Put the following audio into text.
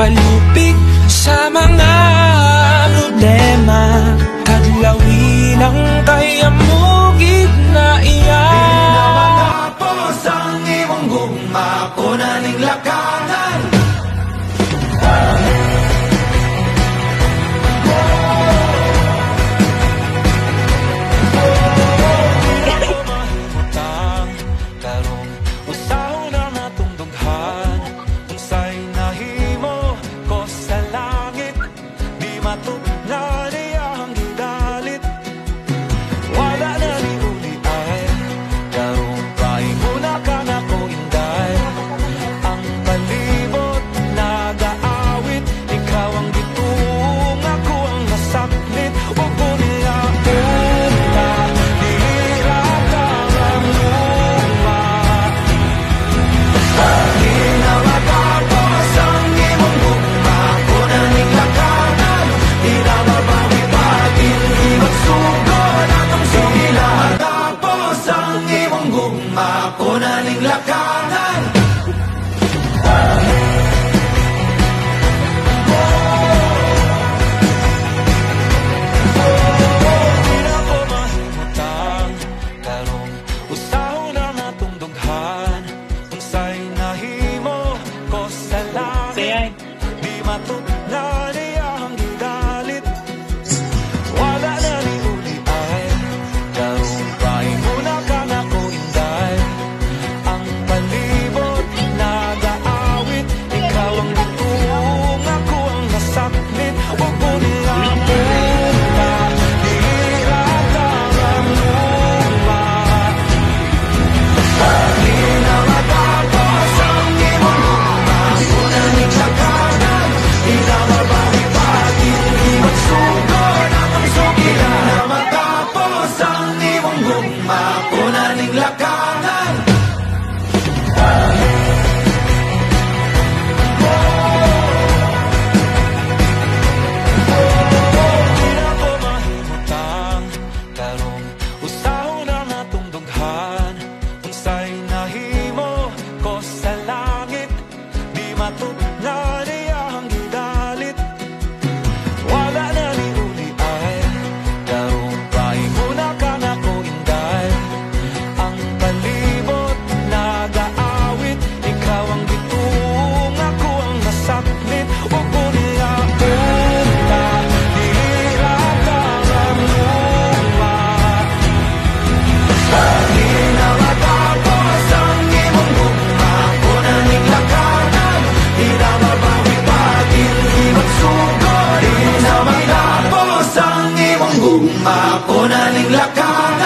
palupig sa mga problema. Kadlawin ang kaya mo gitna iya. Di na matapos ang imong gugma, kunaning lakanan. Kunaning lakanan. Di na ko mahimutang karong usahon na natong dughan. Unsay nahimo ko sa langit, di matugna niya ang gidalit. Wala na ni uli ay karong paing muna ka na ko inday. Ang palibot nag-aawit, ikaw ang butong, ako ang nasaklit. Huwag mo nila muna, diratang ang luma. Di na matapos ang imong luma, kunaning lakanan. Di na mabalik-balik, di magsugod ang sugila. Di na matapos ang imong luma, kunaning lakanan. Di na ko mahimutang karong usahon na natong dughan. Unsay nahimo ko sa langit, di matugna niya ang gidalit. Wala na ni uli ay karong paing muna ka na ko inday. Ang palibot nag-aawit, ikaw ang butong, ako ang nasaklit. Huwag mo niya una, diratang ang luma. Di na matapos ang imong gugma, kunaning lakanan. Di na mabalik-balik, di magsugod. Di na matapos ang imong gugma, kunaning lakanan.